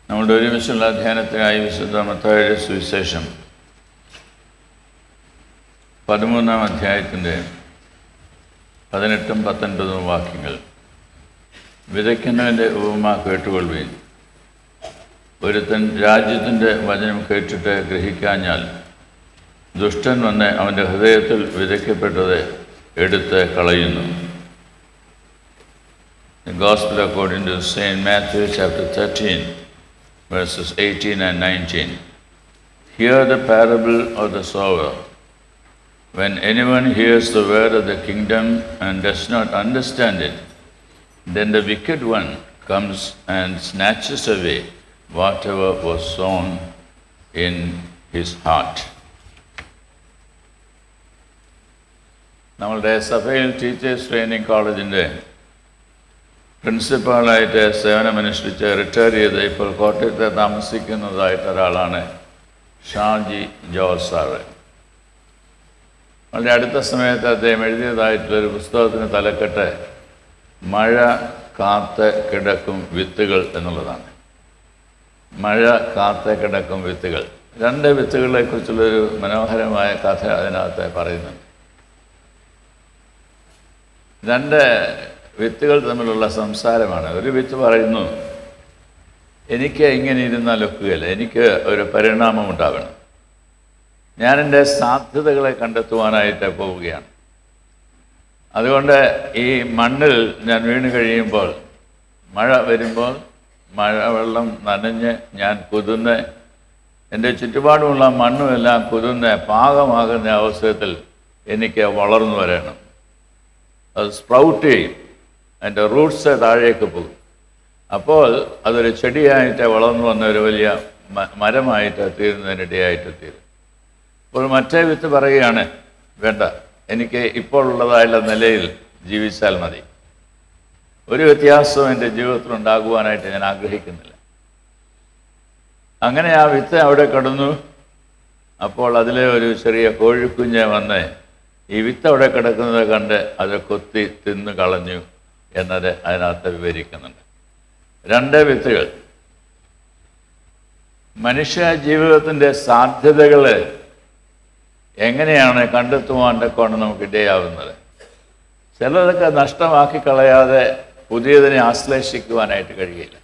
നമ്മുടെ ഒരുമിച്ചുള്ള ധ്യാനത്തിനായി വിശുദ്ധ മത്തായിയുടെ സുവിശേഷം 13-ാം അധ്യായത്തിൻ്റെ 18-19 വാക്യങ്ങൾ. വിതയ്ക്കുന്നവൻ്റെ ഉപമ കേട്ടുകൊള്ളുവിൻ. ഒരുത്തൻ രാജ്യത്തിൻ്റെ വചനം കേട്ടിട്ട് ഗ്രഹിക്കാഞ്ഞാൽ ദുഷ്ടൻ വന്ന് അവൻ്റെ ഹൃദയത്തിൽ വിതയ്ക്കപ്പെട്ടത് എടുത്ത് കളയുന്നു. The Gospel according to St. Matthew chapter 13, verses 18 and 19. Hear the parable of the sower. When anyone hears the word of the kingdom and does not understand it, then the wicked one comes and snatches away whatever was sown in his heart. നമ്മളുടെ സഭയിൽ teachers training കോളേജിൻ്റെ പ്രിൻസിപ്പാളായിട്ട് സേവനമനുഷ്ഠിച്ച് retire ചെയ്ത് ഇപ്പോൾ കോട്ടയത്തെ താമസിക്കുന്നതായിട്ട് ഒരാളാണ് Shaji George sir. വളരെ അടുത്ത സമയത്ത് അദ്ദേഹം എഴുതിയതായിട്ടുള്ളൊരു പുസ്തകത്തിന് തലക്കെട്ട് മഴ കാത്ത് കിടക്കും വിത്തുകൾ എന്നുള്ളതാണ്. മഴ കാത്ത് കിടക്കും വിത്തുകൾ. 2 വിത്തുകളെക്കുറിച്ചുള്ളൊരു മനോഹരമായ കഥ അതിനകത്ത് പറയുന്നുണ്ട്. 2 വിത്തുകൾ തമ്മിലുള്ള സംസാരമാണ്. ഒരു വിത്ത് പറയുന്നു, എനിക്ക് ഇങ്ങനെ ഇരുന്നാൽ ഒക്കുകയില്ല, എനിക്ക് ഒരു പരിണാമം ഉണ്ടാവണം, ഞാൻ എൻ്റെ സാധ്യതകളെ കണ്ടെത്തുവാനായിട്ട് പോവുകയാണ്. അതുകൊണ്ട് ഈ മണ്ണിൽ ഞാൻ വീണ് കഴിയുമ്പോൾ, മഴ വരുമ്പോൾ മഴവെള്ളം നനഞ്ഞ് ഞാൻ കുതിർന്ന് എൻ്റെ ചുറ്റുപാടുമുള്ള മണ്ണുമെല്ലാം കുതിർന്ന് പാകമാകുന്ന അവസരത്തിൽ എനിക്ക് വളർന്നു വരണം. അത് സ്പ്രൗട്ട് ചെയ്യും, അതിൻ്റെ റൂട്ട്സ് താഴേക്ക് പോകും. അപ്പോൾ അതൊരു ചെടിയായിട്ട് വളർന്നു വന്ന ഒരു വലിയ മരമായിട്ട് തീരുന്നതിനിടയായിട്ട് തീരും. അപ്പോൾ മറ്റേ വിത്ത് പറയുകയാണ്, വേണ്ട, എനിക്ക് ഇപ്പോൾ ഉള്ളതായുള്ള നിലയിൽ ജീവിച്ചാൽ മതി, ഒരു വ്യത്യാസവും എൻ്റെ ജീവിതത്തിൽ ഉണ്ടാകുവാനായിട്ട് ഞാൻ ആഗ്രഹിക്കുന്നില്ല. അങ്ങനെ ആ വിത്ത് അവിടെ കിടന്നു. അപ്പോൾ അതിലെ ഒരു ചെറിയ കോഴിക്കുഞ്ഞ് വന്ന് ഈ വിത്ത് അവിടെ കിടക്കുന്നത് കണ്ട് അത് കൊത്തി തിന്നു കളഞ്ഞു എന്നത് അതിനകത്ത് വിവരിക്കുന്നുണ്ട്. 2 വിത്തുകൾ. മനുഷ്യ ജീവിതത്തിൻ്റെ സാധ്യതകൾ എങ്ങനെയാണ് കണ്ടെത്തുവാനൊക്കെയാണ് നമുക്ക് ഇടയാവുന്നത്. ചിലതൊക്കെ നഷ്ടമാക്കി കളയാതെ പുതിയതിനെ ആശ്ലേഷിക്കുവാനായിട്ട് കഴിയില്ല.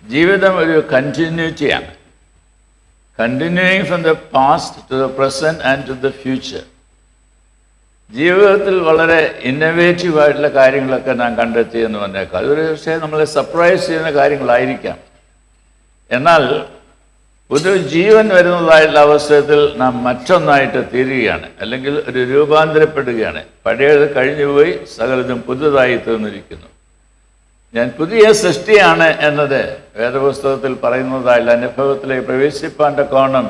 ജീവിതം ഒരു കണ്ടിന്യൂറ്റിയാണ്. Continuing from the past to the present and to the future. ജീവിതത്തിൽ വളരെ ഇന്നവേറ്റീവായിട്ടുള്ള കാര്യങ്ങളൊക്കെ നാം കണ്ടെത്തിയെന്ന് വന്നേക്കാം. അതൊരു പക്ഷേ നമ്മളെ സർപ്രൈസ് ചെയ്യുന്ന കാര്യങ്ങളായിരിക്കാം. എന്നാൽ ഒരു ജീവൻ വരുന്നതായിട്ടുള്ള അവസരത്തിൽ നാം മറ്റൊന്നായിട്ട് തീരുകയാണ്, അല്ലെങ്കിൽ ഒരു രൂപാന്തരപ്പെടുകയാണ്. പഴയത് കഴിഞ്ഞുപോയി, സകലതും പുതുതായി തീർന്നിരിക്കുന്നു. ഞാൻ പുതിയ സൃഷ്ടിയാണ് എന്നത് വേദപുസ്തകത്തിൽ പറയുന്നതായുള്ള അനുഭവത്തിലേക്ക് പ്രവേശിപ്പാൻ്റെ കോണം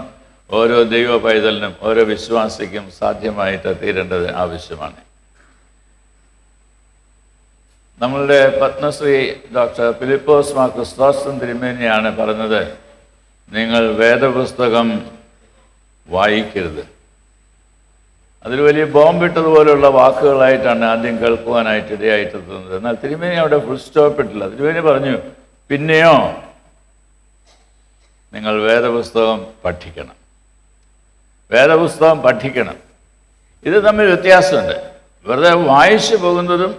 ഓരോ ദൈവ പൈതലിനും ഓരോ വിശ്വാസിക്കും സാധ്യമായിട്ട് തീരേണ്ടത് ആവശ്യമാണ്. നമ്മളുടെ പത്മശ്രീ ഡോക്ടർ ഫിലിപ്പോസ് മാർ ക്രിസ്തോസ്റ്റം തിരുമേനിയാണ് പറഞ്ഞത്, നിങ്ങൾ വേദപുസ്തകം വായിക്കരുത്. അതിൽ വലിയ ബോംബിട്ടതുപോലെയുള്ള വാക്കുകളായിട്ടാണ് ആദ്യം കേൾക്കുവാനായിട്ട് ഇടയായിട്ട് തോന്നുന്നത്. എന്നാൽ തിരുമേനി അവിടെ ഫുൾ സ്റ്റോപ്പ് ഇട്ടില്ല. തിരുമേനി പറഞ്ഞു, പിന്നെയോ നിങ്ങൾ വേദപുസ്തകം പഠിക്കണം, വേദപുസ്തകം പഠിക്കണം. ഇത് തമ്മിൽ വ്യത്യാസമുണ്ട്. വെറുതെ വായിച്ചു പോകുന്നതും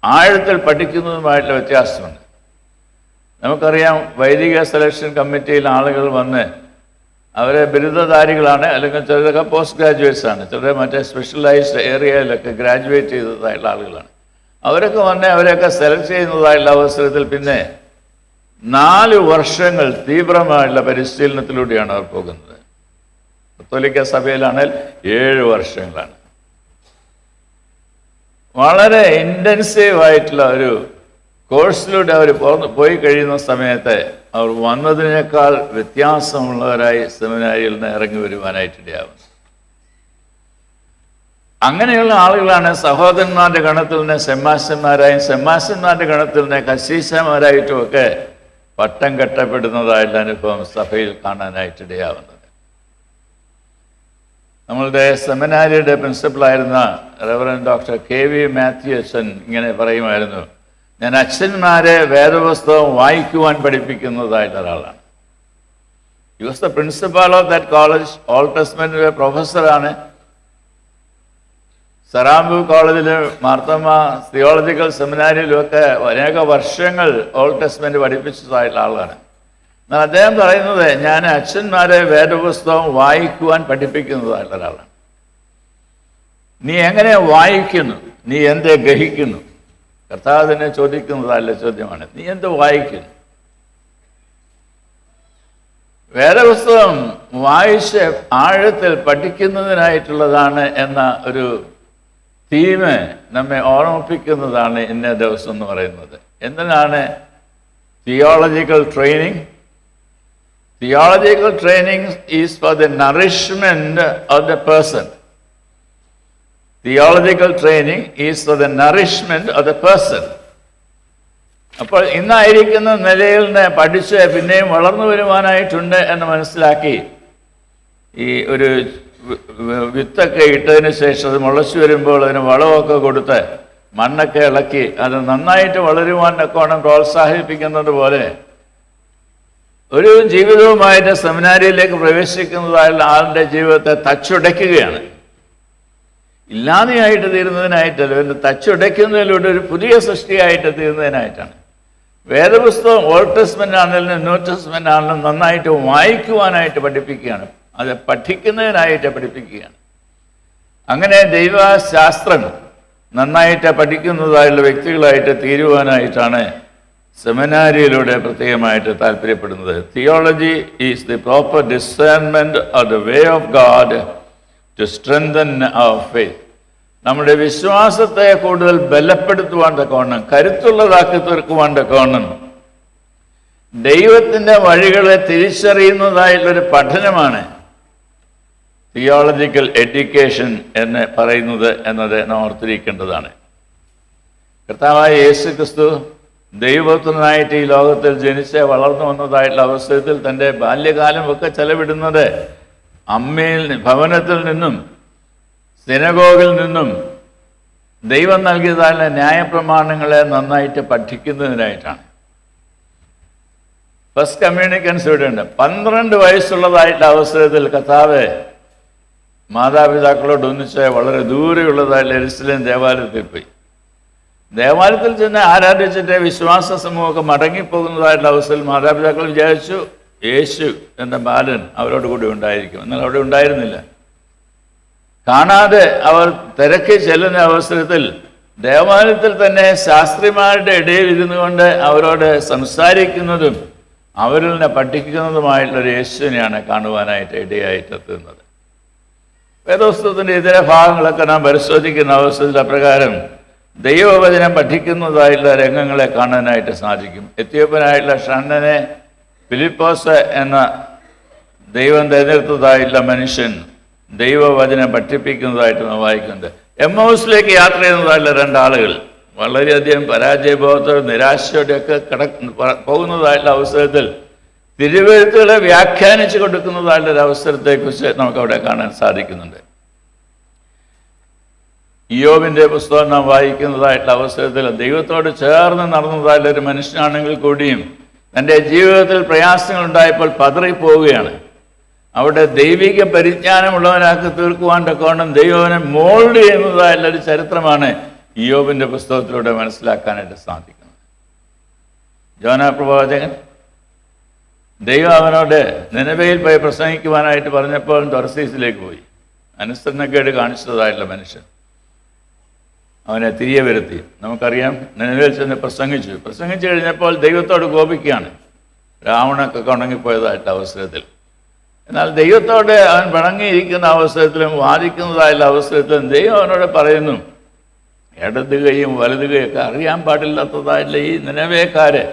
ആഴത്തിൽ പഠിക്കുന്നതുമായിട്ടുള്ള വ്യത്യാസമുണ്ട്. നമുക്കറിയാം, വൈദിക സെലക്ഷൻ കമ്മിറ്റിയിൽ ആളുകൾ വന്ന് അവരെ ബിരുദധാരികളാണ്, അല്ലെങ്കിൽ ചിലരൊക്കെ പോസ്റ്റ് ഗ്രാജുവേറ്റ്സ് ആണ്, ചിലർ മറ്റേ സ്പെഷ്യലൈസ്ഡ് ഏരിയയിലൊക്കെ ഗ്രാജുവേറ്റ് ചെയ്തതായിട്ടുള്ള ആളുകളാണ്. അവരൊക്കെ വന്ന് അവരെയൊക്കെ സെലക്ട് ചെയ്യുന്നതായിട്ടുള്ള അവസരത്തിൽ പിന്നെ 4 വർഷങ്ങൾ തീവ്രമായിട്ടുള്ള പരിശീലനത്തിലൂടെയാണ് അവർ പോകുന്നത്. കത്തോലിക്ക സഭയിലാണെങ്കിൽ 7 വർഷങ്ങളാണ്. വളരെ ഇൻറ്റൻസീവായിട്ടുള്ള ഒരു കോഴ്സിലൂടെ അവർ പോയി കഴിയുന്ന സമയത്ത് അവർ വന്നതിനേക്കാൾ വ്യത്യാസമുള്ളവരായി സെമിനാരിയിൽ നിന്ന് ഇറങ്ങി വരുവാനായിട്ടിടയാവുന്നു. അങ്ങനെയുള്ള ആളുകളാണ് സഹോദരന്മാരുടെ ഗണത്തിൽ നിന്ന് സെമ്മാശന്മാരായും സെമ്മാശന്മാരുടെ ഗണത്തിൽ നിന്ന് കശീശന്മാരായിട്ടുമൊക്കെ പട്ടം കെട്ടപ്പെടുന്നതായിട്ടുള്ള അനുഭവം സഭയിൽ കാണാനായിട്ടിടയാവുന്നത്. നമ്മളുടെ സെമിനാരിയുടെ പ്രിൻസിപ്പളായിരുന്ന റെവറൻഡ് ഡോക്ടർ KV മാത്യു അച്ഛൻ ഇങ്ങനെ പറയുമായിരുന്നു, ഞാൻ അച്ഛന്മാരെ വേദപുസ്തകം വായിക്കുവാൻ പഠിപ്പിക്കുന്നതായിട്ടുള്ള ഒരാളാണ്. He was the principal of that college. Old testament പ്രൊഫസറാണ്. സറാംബു കോളേജിലും മാർത്തോമ തിയോളജിക്കൽ സെമിനാരിയിലുമൊക്കെ അനേക വർഷങ്ങൾ ഓൾഡ് ടെസ്റ്റ്മെന്റ് പഠിപ്പിച്ചതായിട്ടുള്ള ആളാണ്. എന്നാൽ അദ്ദേഹം പറയുന്നത്, ഞാൻ അച്ഛന്മാരെ വേദപുസ്തകം വായിക്കുവാൻ പഠിപ്പിക്കുന്നതായിട്ടുള്ള ഒരാളാണ്. നീ എങ്ങനെ വായിക്കുന്നു? നീ എന്ത് ഗ്രഹിക്കുന്നു? കർത്താവ് തന്നെ ചോദിക്കുന്നതല്ല ചോദ്യമാണ്. നീ എന്ത് വായിക്കുന്നു? വേദപുസ്തകം വായിച്ച് ആഴത്തിൽ പഠിക്കുന്നതിനായിട്ടുള്ളതാണ് എന്ന ഒരു തീമ് നമ്മെ ഓർമ്മിപ്പിക്കുന്നതാണ് ഇന്ന ദിവസം എന്ന് പറയുന്നത്. എന്തിനാണ് theological training? Theological training is for the nourishment of the person. Theological training is for the nourishment of the person. അപ്പോൾ ഇന്നായിരിക്കുന്ന നിലയിൽ നിന്ന് പഠിച്ച് പിന്നെയും വളർന്നു വരുവാനായിട്ടുണ്ട് എന്ന് മനസ്സിലാക്കി, ഈ ഒരു വിത്തൊക്കെ ഇട്ടതിന് ശേഷം അത് മുളച്ചു വരുമ്പോൾ അതിന് വളമൊക്കെ കൊടുത്ത് മണ്ണൊക്കെ ഇളക്കി അത് നന്നായിട്ട് വളരുവാൻ ഒക്കെയാണ് പ്രോത്സാഹിപ്പിക്കുന്നത് പോലെ ഒരു ജീവിതവുമായിട്ട് സെമിനാരിയിലേക്ക് പ്രവേശിക്കുന്നതായുള്ള ആളുടെ ജീവിതത്തെ തച്ചുടയ്ക്കുകയാണ്. ഇല്ലാതെയായിട്ട് തീരുന്നതിനായിട്ടല്ല, പിന്നെ തച്ചുടയ്ക്കുന്നതിലൂടെ ഒരു പുതിയ സൃഷ്ടിയായിട്ട് തീരുന്നതിനായിട്ടാണ്. വേദപുസ്തകം ഓൾഡ് ടെസ്റ്റ്മെന്റ് ആണെങ്കിലും ന്യൂ ടെസ്റ്റ്മെന്റ് ആണെങ്കിലും നന്നായിട്ട് വായിക്കുവാനായിട്ട് പഠിപ്പിക്കുകയാണ്. അത് പഠിക്കുന്നതിനായിട്ട് പഠിപ്പിക്കുകയാണ്. അങ്ങനെ ദൈവശാസ്ത്രം നന്നായിട്ട് പഠിക്കുന്നതായുള്ള വ്യക്തികളായിട്ട് തീരുവാനായിട്ടാണ് സെമിനാരിയിലൂടെ പ്രത്യേകമായിട്ട് താല്പര്യപ്പെടുന്നത്. Theology is the proper discernment of the way of God to strengthen our faith. നമ്മുടെ വിശ്വാസത്തെ കൂടുതൽ ബലപ്പെടുത്തുവാൻ തക്കവണ്ണം, കരുത്തുള്ളതാക്കി തീർക്കുവാൻ തക്കവണ്ണം ദൈവത്തിൻ്റെ വഴികളെ തിരിച്ചറിയുന്നതായിട്ടുള്ളൊരു പഠനമാണ് തിയോളജിക്കൽ എഡ്യൂക്കേഷൻ എന്ന് പറയുന്നത് എന്നത് നാം ഓർത്തിരിക്കേണ്ടതാണ്. കർത്താവായ യേശു ക്രിസ്തു ദൈവപുത്രനായിട്ട് ഈ ലോകത്തിൽ ജനിച്ച് വളർന്നു വന്നതായിട്ടുള്ള അവസരത്തിൽ തൻ്റെ ബാല്യകാലമൊക്കെ ചെലവിടുന്നത് ഭവനത്തിൽ നിന്നും സിനഗോഗിൽ നിന്നും ദൈവം നൽകിയതായുള്ള ന്യായപ്രമാണങ്ങളെ നന്നായിട്ട് പഠിക്കുന്നതിനായിട്ടാണ്. ഫസ്റ്റ് കമ്മ്യൂണിക്കൻസ് ഇവിടെ ഉണ്ട്. 12 വയസ്സുള്ളതായിട്ടുള്ള അവസരത്തിൽ കർത്താവ് മാതാപിതാക്കളോട് ഒന്നിച്ച് വളരെ ദൂരെയുള്ളതായിട്ടുള്ള യെരുശലേം ദേവാലയത്തിൽ പോയി. ദേവാലയത്തിൽ ചെന്ന് ആരാധിച്ചിട്ട് വിശ്വാസ സമൂഹമൊക്കെ മടങ്ങിപ്പോകുന്നതായിട്ടുള്ള അവസരത്തിൽ മാതാപിതാക്കൾ വിചാരിച്ചു യേശു എന്ന ബാലൻ അവരോട് കൂടി ഉണ്ടായിരിക്കും. എന്നാൽ അവിടെ ഉണ്ടായിരുന്നില്ല. കാണാതെ അവർ തിരക്കി ചെല്ലുന്ന അവസരത്തിൽ ദേവാലയത്തിൽ തന്നെ ശാസ്ത്രിമാരുടെ ഇടയിൽ ഇരുന്നു കൊണ്ട് അവരോട് സംസാരിക്കുന്നതും അവരിൽ നിന്ന് പഠിക്കുന്നതുമായിട്ടുള്ളൊരു യേശുവിനെയാണ് കാണുവാനായിട്ട് ഇടയായിട്ട് എത്തുന്നത്. വേദപുസ്തകത്തിൻ്റെ ഇതര ഭാഗങ്ങളൊക്കെ നാം പരിശോധിക്കുന്ന അവസരത്തിൽ അപ്രകാരം ദൈവവചനം പഠിക്കുന്നതായിട്ടുള്ള രംഗങ്ങളെ കാണാനായിട്ട് സാധിക്കും. എത്യോപ്യനായിട്ടുള്ള ഷണ്ണനെ ഫിലിപ്പോസ് എന്ന ദൈവം തിരഞ്ഞെടുത്തതായിട്ടുള്ള മനുഷ്യൻ ദൈവവചനം പഠിപ്പിക്കുന്നതായിട്ട് നാം വായിക്കുന്നുണ്ട്. എമ്മൗസിലേക്ക് യാത്ര ചെയ്യുന്നതായിട്ടുള്ള 2 ആളുകൾ വളരെയധികം പരാജയബോധത്തോടെ നിരാശയോടെയൊക്കെ പോകുന്നതായിട്ടുള്ള അവസരത്തിൽ തിരുവെഴുത്തുകളെ വ്യാഖ്യാനിച്ചു കൊടുക്കുന്നതായിട്ടുള്ള അവസരത്തെക്കുറിച്ച് നമുക്കവിടെ കാണാൻ സാധിക്കുന്നുണ്ട്. ഇയ്യോബിൻ്റെ പുസ്തകം നാം വായിക്കുന്നതായിട്ടുള്ള അവസരത്തിൽ ദൈവത്തോട് ചേർന്ന് നടന്നതായിട്ടുള്ള ഒരു മനുഷ്യനാണെങ്കിൽ കൂടിയും തൻ്റെ ജീവിതത്തിൽ പ്രയാസങ്ങളുണ്ടായപ്പോൾ പതറിപ്പോവുകയാണ്. അവിടെ ദൈവിക പരിജ്ഞാനമുള്ളവനാക്കി തീർക്കുവാൻ തക്കവണ്ണം ദൈവനെ മോൾഡ് ചെയ്യുന്നതായിട്ടുള്ളൊരു ചരിത്രമാണ് ഇയ്യോബിൻ്റെ പുസ്തകത്തിലൂടെ മനസ്സിലാക്കാനായിട്ട് സാധിക്കുന്നത്. യോനാ പ്രവാചകൻ ദൈവം അവനോട് നിനവയിൽ പോയി പ്രസംഗിക്കുവാനായിട്ട് പറഞ്ഞപ്പോൾ തർസീസിലേക്ക് പോയി. അനുസരണക്കേട് കാണിച്ചതായിട്ടുള്ള മനുഷ്യൻ അവനെ തിരികെ വരുത്തി. നമുക്കറിയാം, നിനവയിൽ ചെന്ന് പ്രസംഗിച്ചു കഴിഞ്ഞപ്പോൾ ദൈവത്തോട് കോപിക്കുകയാണ്. രാവണൊക്കെ ഉണങ്ങിപ്പോയതായിട്ടുള്ള അവസരത്തിൽ. എന്നാൽ ദൈവത്തോട് അവൻ പിണങ്ങിയിരിക്കുന്ന അവസരത്തിലും വാദിക്കുന്നതായുള്ള അവസരത്തിലും ദൈവം അവനോട് പറയുന്നു, ഇടത് കൈയും വലത് കൈയൊക്കെ അറിയാൻ പാടില്ലാത്തതായിട്ടുള്ള ഈ നിനവേക്കാര്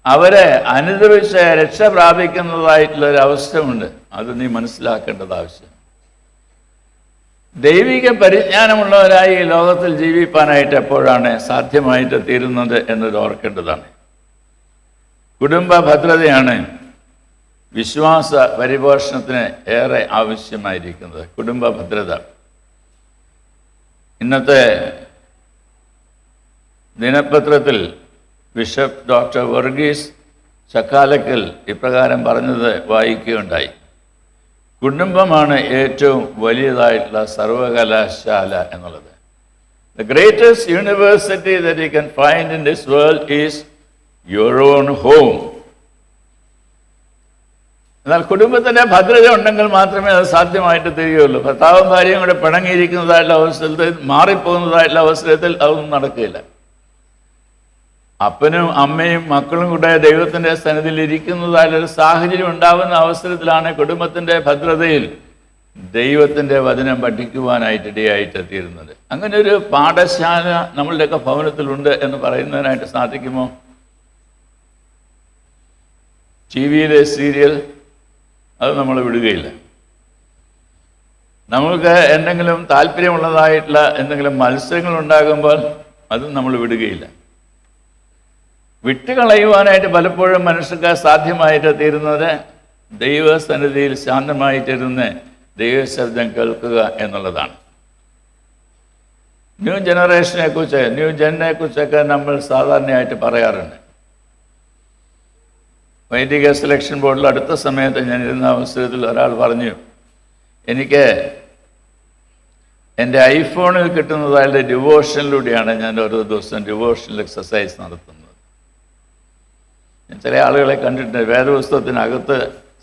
അവരെ അനുദപിച്ച് രക്ഷ പ്രാപിക്കുന്നതായിട്ടുള്ളൊരു അവസ്ഥയുണ്ട്. അത് നീ മനസ്സിലാക്കേണ്ടത് ആവശ്യം. ദൈവിക പരിജ്ഞാനമുള്ളവരായി ഈ ലോകത്തിൽ ജീവിപ്പാനായിട്ട് എപ്പോഴാണ് സാധ്യമായിട്ട് തീരുന്നത് എന്നത് ഓർക്കേണ്ടതാണ്. കുടുംബ ഭദ്രതയാണ് വിശ്വാസ പരിപോഷണത്തിന് ഏറെ ആവശ്യമായിരിക്കുന്നത്. കുടുംബ ഭദ്രത ഇന്നത്തെ ദിനപത്രത്തിൽ ബിഷപ്പ് ഡോക്ടർ വർഗീസ് ചക്കാലക്കൽ ഇപ്രകാരം പറഞ്ഞത് വായിക്കുകയുണ്ടായി. കുടുംബമാണ് ഏറ്റവും വലിയതായിട്ടുള്ള സർവകലാശാല എന്നുള്ളത്. The greatest university that you can find in this world is your own home. എന്നാൽ കുടുംബത്തിൻ്റെ ഭദ്രത ഉണ്ടെങ്കിൽ മാത്രമേ അത് സാധ്യമായിട്ട് തീരുകയുള്ളൂ. ഭർത്താവും ഭാര്യയും കൂടെ പിണങ്ങിയിരിക്കുന്നതായിട്ടുള്ള അവസരത്തിൽ, മാറിപ്പോകുന്നതായിട്ടുള്ള അവസരത്തിൽ അതൊന്നും നടക്കുകയില്ല. അപ്പനും അമ്മയും മക്കളും കൂടെ ദൈവത്തിൻ്റെ സന്നിധിയിൽ ഇരിക്കുന്നതായുള്ളൊരു സാഹചര്യം ഉണ്ടാകുന്ന അവസരത്തിലാണ് കുടുംബത്തിൻ്റെ ഭദ്രതയിൽ ദൈവത്തിൻ്റെ വചനം പഠിക്കുവാനായിട്ട് ഇടയായിട്ട് തീരുന്നത്. അങ്ങനെ ഒരു പാഠശാല നമ്മളുടെയൊക്കെ ഭവനത്തിലുണ്ട് എന്ന് പറയുന്നതിനായിട്ട് സാധിക്കുമോ? ടി വിയിലെ സീരിയൽ അത് നമ്മൾ വിടുകയില്ല. നമ്മൾക്ക് എന്തെങ്കിലും താല്പര്യമുള്ളതായിട്ടുള്ള എന്തെങ്കിലും മത്സരങ്ങൾ ഉണ്ടാകുമ്പോൾ അതും നമ്മൾ വിടുകയില്ല. വിട്ടുകളയുവാനായിട്ട് പലപ്പോഴും മനുഷ്യർക്ക് സാധ്യമായിട്ട് തീരുന്നത് ദൈവസന്നിധിയിൽ ശാന്തമായിട്ടിരുന്ന് ദൈവശബ്ദം കേൾക്കുക എന്നുള്ളതാണ്. ന്യൂ ജെന്നിനെ കുറിച്ചൊക്കെ നമ്മൾ സാധാരണയായിട്ട് പറയാറുണ്ട്. വൈദിക സെലക്ഷൻ ബോർഡിൽ അടുത്ത സമയത്ത് ഞാൻ ഇരുന്ന അവസരത്തിൽ ഒരാൾ പറഞ്ഞു, എനിക്ക് എൻ്റെ ഐഫോണിൽ കിട്ടുന്നതായുള്ള ഡിവോഷനിലൂടെയാണ് ഞാൻ ഓരോ ദിവസം ഡിവോഷണൽ എക്സസൈസ് നടത്തുന്നത്. ഞാൻ ചില ആളുകളെ കണ്ടിട്ടുണ്ട്, വേദപുസ്തകത്തിനകത്ത്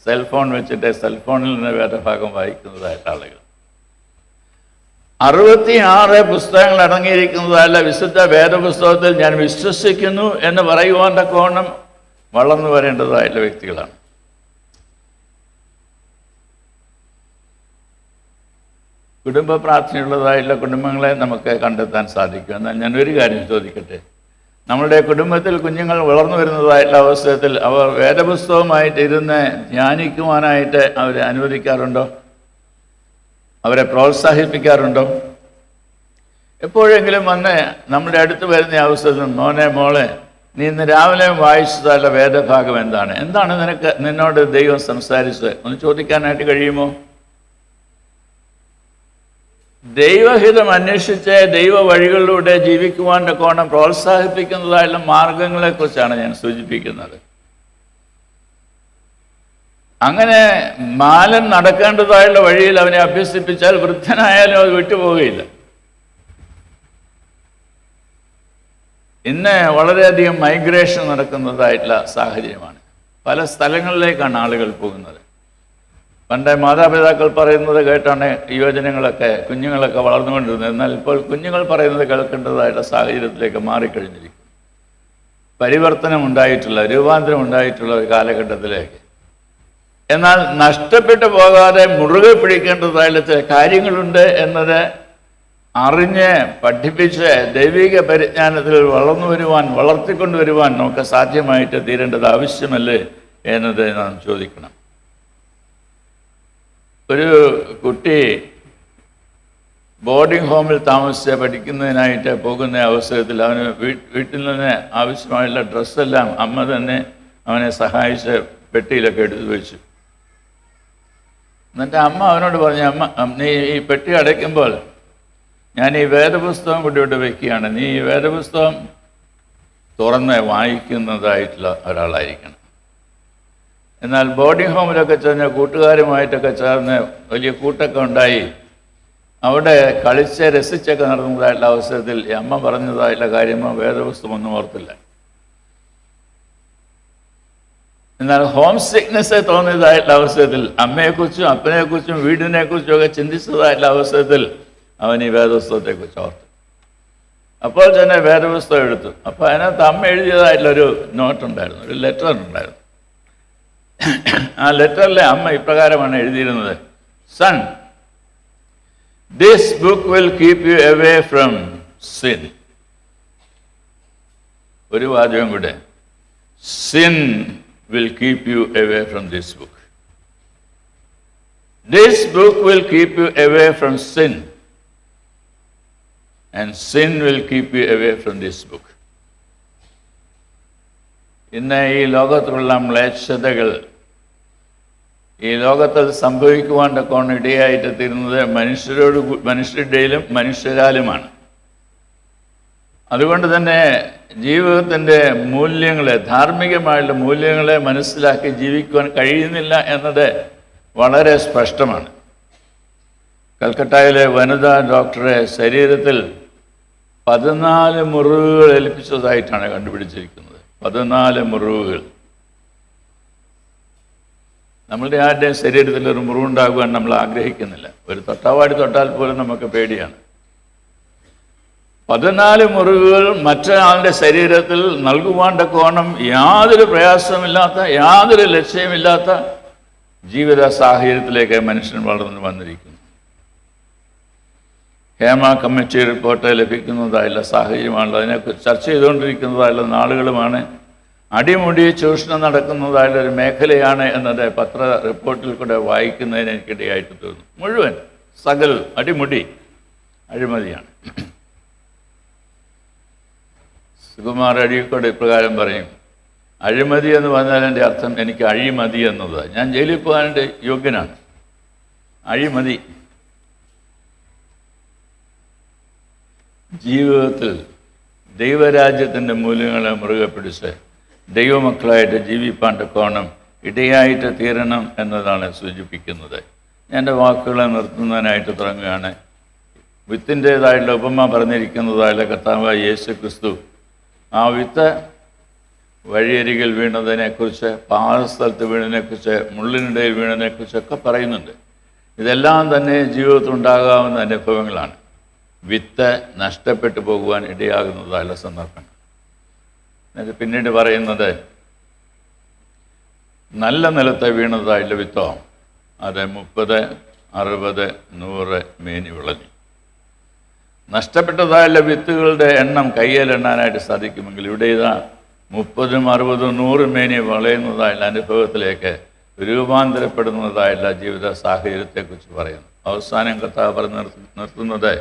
സെൽഫോൺ വെച്ചിട്ട് സെൽഫോണിൽ നിന്ന് വേദഭാഗം വായിക്കുന്നതായിട്ട് ആളുകൾ. 66 പുസ്തകങ്ങൾ അടങ്ങിയിരിക്കുന്നതായുള്ള വിശുദ്ധ വേദപുസ്തകത്തിൽ ഞാൻ വിശ്വസിക്കുന്നു എന്ന് പറയുവാൻ തക്കവണ്ണം വളർന്നു വരേണ്ടതായിട്ടുള്ള വ്യക്തികളാണ്. കുടുംബ പ്രാർത്ഥനയുള്ളതായിട്ടുള്ള കുടുംബങ്ങളെ നമുക്ക് കണ്ടെത്താൻ സാധിക്കും. എന്നാൽ ഞാനൊരു കാര്യം ചോദിക്കട്ടെ, നമ്മളുടെ കുടുംബത്തിൽ കുഞ്ഞുങ്ങൾ വളർന്നു വരുന്നതായിട്ടുള്ള അവസരത്തിൽ അവർ വേദപുസ്തകമായിട്ട് ഇരുന്ന് ധ്യാനിക്കുവാനായിട്ട് അവരെ അനുവദിക്കാറുണ്ടോ? അവരെ പ്രോത്സാഹിപ്പിക്കാറുണ്ടോ? എപ്പോഴെങ്കിലും വന്ന് നമ്മുടെ അടുത്ത് വരുന്ന അവസരത്തിൽ മോളെ നീ ഇന്ന് രാവിലെ വായിച്ചതായുള്ള വേദഭാഗം എന്താണ് നിന്നോട് ദൈവം സംസാരിച്ചത് ഒന്ന് ചോദിക്കാനായിട്ട് കഴിയുമോ? ദൈവഹിതം അന്വേഷിച്ച് ദൈവ വഴികളിലൂടെ ജീവിക്കുവാൻ്റെ കോണം പ്രോത്സാഹിപ്പിക്കുന്നതായുള്ള മാർഗങ്ങളെക്കുറിച്ചാണ് ഞാൻ സൂചിപ്പിക്കുന്നത്. അങ്ങനെ മാലൻ നടക്കേണ്ടതായുള്ള വഴിയിൽ അവനെ അഭ്യസിപ്പിച്ചാൽ വൃദ്ധനായാലും അത് വിട്ടുപോവുകയില്ല. ഇന്ന് വളരെയധികം മൈഗ്രേഷൻ നടക്കുന്നതായിട്ടുള്ള സാഹചര്യമാണ്. പല സ്ഥലങ്ങളിലേക്കാണ് ആളുകൾ പോകുന്നത്. പണ്ട് മാതാപിതാക്കൾ പറയുന്നത് കേട്ടാണ് കുഞ്ഞുങ്ങളൊക്കെ വളർന്നുകൊണ്ടിരുന്നത്. എന്നാൽ ഇപ്പോൾ കുഞ്ഞുങ്ങൾ പറയുന്നത് കേൾക്കേണ്ടതായിട്ടുള്ള സാഹചര്യത്തിലേക്ക് മാറിക്കഴിഞ്ഞിരിക്കും. പരിവർത്തനം ഉണ്ടായിട്ടുള്ള, രൂപാന്തരം ഉണ്ടായിട്ടുള്ള ഒരു കാലഘട്ടത്തിലേക്ക്. എന്നാൽ നഷ്ടപ്പെട്ടു പോകാതെ മുറുകെ പിടിക്കേണ്ടതായിട്ടുള്ള ചില കാര്യങ്ങളുണ്ട് എന്നത് അറിഞ്ഞ് പഠിപ്പിച്ച് ദൈവിക പരിജ്ഞാനത്തിൽ വളർത്തിക്കൊണ്ടുവരുവാൻ നമുക്ക് സാധ്യമായിട്ട് തീരേണ്ടത് ആവശ്യമല്ലേ എന്നത് നാം ചോദിക്കണം. ഒരു കുട്ടി ബോർഡിംഗ് ഹോമിൽ താമസിച്ച് പഠിക്കുന്നതിനായിട്ട് പോകുന്ന അവസരത്തിൽ അവന് വീട്ടിൽ നിന്ന് ആവശ്യമായുള്ള ഡ്രസ്സെല്ലാം അമ്മ തന്നെ അവനെ സഹായിച്ച് പെട്ടിയിലൊക്കെ എടുത്തു വെച്ചു. എന്നിട്ട് അമ്മ അവനോട് പറഞ്ഞു, നീ ഈ പെട്ടി അടയ്ക്കുമ്പോൾ ഞാൻ ഈ വേദപുസ്തകം കൊണ്ടുകൊണ്ട് വയ്ക്കുകയാണ്, നീ ഈ വേദപുസ്തകം തുറന്ന് വായിക്കുന്നതായിട്ടുള്ള ഒരാളായിരിക്കണം. എന്നാൽ ബോർഡിംഗ് ഹോമിലൊക്കെ ചെന്ന് കൂട്ടുകാരുമായിട്ടൊക്കെ ചേർന്ന് വലിയ കൂട്ടൊക്കെ ഉണ്ടായി അവിടെ കളിച്ച് രസിച്ചൊക്കെ നടന്നതായിട്ടുള്ള അവസരത്തിൽ ഈ അമ്മ പറഞ്ഞതായിട്ടുള്ള കാര്യമോ വേദപുസ്തകം ഒന്നും ഓർത്തില്ല. എന്നാൽ ഹോം സിക്നെസ് തോന്നിയതായിട്ടുള്ള അവസരത്തിൽ അമ്മയെക്കുറിച്ചും അപ്പനെക്കുറിച്ചും വീടിനെക്കുറിച്ചും ഒക്കെ ചിന്തിച്ചതായിട്ടുള്ള അവസരത്തിൽ അവൻ ഈ വേദപുസ്തകത്തെക്കുറിച്ച് ഓർത്തു. അപ്പോൾ തന്നെ വേദപുസ്തകം എടുത്തു. അപ്പോൾ അതിനകത്ത് അമ്മ എഴുതിയതായിട്ടുള്ളൊരു നോട്ടുണ്ടായിരുന്നു, ഒരു ലെറ്റർ ഉണ്ടായിരുന്നു. ആ ലെറ്ററിലെ അമ്മ ഇപ്രകാരമാണ് എഴുതിയിരുന്നത്: son, this book will keep you away from sin. ഒരു വാചകം കൂടെ, sin will keep you away from this book. This book will keep you away from sin, and sin will keep you away from this book. ഇന്ന് ഈ ലോകത്തിലുള്ള മ്ലേച്ഛതകൾ ഈ ലോകത്തിൽ സംഭവിക്കുവാൻ തക്കവണ്ണം ഇടയായിട്ട് തീരുന്നത് മനുഷ്യരുടെയിലും മനുഷ്യരാലുമാണ്. അതുകൊണ്ട് തന്നെ ജീവിതത്തിൻ്റെ മൂല്യങ്ങളെ, ധാർമ്മികമായുള്ള മൂല്യങ്ങളെ മനസ്സിലാക്കി ജീവിക്കുവാൻ കഴിയുന്നില്ല എന്നത് വളരെ സ്പഷ്ടമാണ്. കൽക്കട്ടയിലെ വനിതാ ഡോക്ടറെ ശരീരത്തിൽ 14 മുറിവുകൾ ഏൽപ്പിച്ചതായിട്ടാണ് കണ്ടുപിടിച്ചിരിക്കുന്നത്. 14 മുറിവുകൾ. നമ്മളുടെ ആരുടെയും ശരീരത്തിൽ ഒരു മുറിവുണ്ടാകുവാൻ നമ്മൾ ആഗ്രഹിക്കുന്നില്ല. ഒരു തൊട്ടാവാടി തൊട്ടാൽ പോലും നമുക്ക് പേടിയാണ്. 14 മുറിവുകൾ മറ്റൊരാളുടെ ശരീരത്തിൽ നൽകുവാണ്ട കോണം യാതൊരു പ്രയാസമില്ലാത്ത, യാതൊരു ലക്ഷ്യമില്ലാത്ത ജീവിത സാഹചര്യത്തിലേക്ക് മനുഷ്യൻ വളർന്നു വന്നിരിക്കുന്നു. ഹേമ കമ്മിറ്റി റിപ്പോർട്ട് ലഭിക്കുന്നതായുള്ള സാഹചര്യമാണല്ലോ, അതിനെക്കുറിച്ച് ചർച്ച ചെയ്തുകൊണ്ടിരിക്കുന്നതായുള്ള നാളുകളുമാണ്. അടിമുടി ചൂഷണം നടക്കുന്നതായുള്ള ഒരു മേഖലയാണ് എന്നത് പത്ര റിപ്പോർട്ടിൽ കൂടെ വായിക്കുന്നതിന് എനിക്കിടയായിട്ട് തോന്നുന്നു. മുഴുവൻ സകൽ അടിമുടി അഴിമതിയാണ്. സുകുമാർ അഴീക്കോട് ഇപ്രകാരം പറയും, അഴിമതി എന്ന് പറഞ്ഞാൽ എൻ്റെ അർത്ഥം എനിക്ക് അഴിമതി എന്നതാണ്. ഞാൻ ജയിലിൽ പോകാനായിട്ട് യോഗ്യനാണ്. അഴിമതി ജീവിതത്തിൽ ദൈവരാജ്യത്തിൻ്റെ മൂല്യങ്ങളെ മുറുകെ പിടിച്ച് ദൈവമക്കളായിട്ട് ജീവിപ്പാൻ്റെ കോണം ഇടയായിട്ട് തീരണം എന്നതാണ് സൂചിപ്പിക്കുന്നത്. ഞാൻ എൻ്റെ വാക്കുകളെ നിർത്തുന്നതിനായിട്ട് തുടങ്ങുകയാണ്. വിത്തിൻ്റേതായിട്ടുള്ള ഉപമ പറഞ്ഞിരിക്കുന്നതായുള്ള കർത്താവായ യേശു ക്രിസ്തു ആ വിത്ത് വഴിയരികിൽ വീണതിനെക്കുറിച്ച്, പാറസ്ഥലത്ത് വീണതിനെക്കുറിച്ച്, മുള്ളിനിടയിൽ വീണതിനെക്കുറിച്ചൊക്കെ പറയുന്നുണ്ട്. ഇതെല്ലാം തന്നെ ജീവിതത്തിൽ ഉണ്ടാകാവുന്ന അനുഭവങ്ങളാണ്. വിത്ത് നഷ്ടപ്പെട്ടു പോകുവാൻ ഇടയാകുന്നതായുള്ള സന്ദർഭങ്ങൾ. എന്നിട്ട് പിന്നീട് പറയുന്നത് നല്ല നിലത്തെ വീണതായുള്ള വിത്തോ അത് 30, 60, 100 മേനി വിളഞ്ഞു. നഷ്ടപ്പെട്ടതായുള്ള വിത്തുകളുടെ എണ്ണം കയ്യിലെണ്ണാനായിട്ട് സാധിക്കുമെങ്കിൽ ഇവിടെ ഇതാ 30, 60, 100 മേനി വളയുന്നതായുള്ള അനുഭവത്തിലേക്ക് രൂപാന്തരപ്പെടുന്നതായുള്ള ജീവിത സാഹചര്യത്തെക്കുറിച്ച് പറയുന്നു. അവസാനം കർത്താവ് പറഞ്ഞ് നിർത്തുന്നത്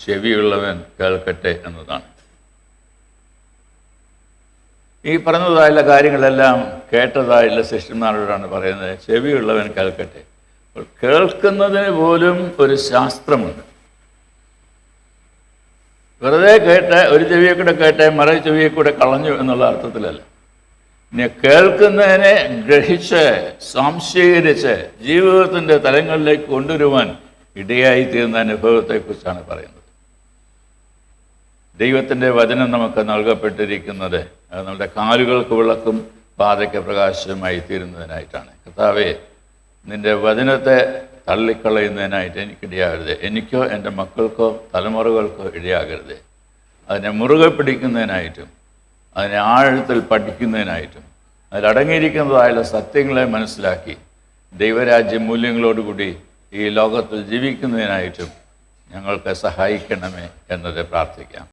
ചെവിയുള്ളവൻ കേൾക്കട്ടെ എന്നതാണ്. ഈ പറഞ്ഞതായുള്ള കാര്യങ്ങളെല്ലാം കേട്ടതായുള്ള ശിഷ്യന്മാരോടാണ് പറയുന്നത്. ചെവിയുള്ളവൻ കേൾക്കട്ടെ. കേൾക്കുന്നതിന് പോലും ഒരു ശാസ്ത്രമുണ്ട്. വെറുതെ കേട്ട് ഒരു ചെവിയെ കൂടെ കേട്ട് മറു ചെവിയെ കൂടെ കളഞ്ഞു എന്നുള്ള അർത്ഥത്തിലല്ല. ഇനി കേൾക്കുന്നതിനെ ഗ്രഹിച്ച് സംശീകരിച്ച് ജീവിതത്തിൻ്റെ തലങ്ങളിലേക്ക് കൊണ്ടുവരുവാൻ ഇടയായിത്തീർന്ന അനുഭവത്തെക്കുറിച്ചാണ് പറയുന്നത്. ദൈവത്തിൻ്റെ വചനം നമുക്ക് നൽകപ്പെട്ടിരിക്കുന്നത് അത് നമ്മുടെ കാലുകൾക്ക് വിളക്കും പാതയ്ക്ക് പ്രകാശമായി തീരുന്നതിനായിട്ടാണ്. കർത്താവേ, നിൻ്റെ വചനത്തെ തള്ളിക്കളയുന്നതിനായിട്ട് എനിക്കിടയാകരുത്. എനിക്കോ എൻ്റെ മക്കൾക്കോ തലമുറകൾക്കോ ഇടയാകരുത്. അതിനെ മുറുകെ പിടിക്കുന്നതിനായിട്ടും അതിനെ ആഴത്തിൽ പഠിക്കുന്നതിനായിട്ടും അതിലടങ്ങിയിരിക്കുന്നതായുള്ള സത്യങ്ങളെ മനസ്സിലാക്കി ദൈവരാജ്യ മൂല്യങ്ങളോടുകൂടി ഈ ലോകത്തിൽ ജീവിക്കുന്നതിനായിട്ടും ഞങ്ങൾക്ക് സഹായിക്കണമേ എന്നത് പ്രാർത്ഥിക്കാം.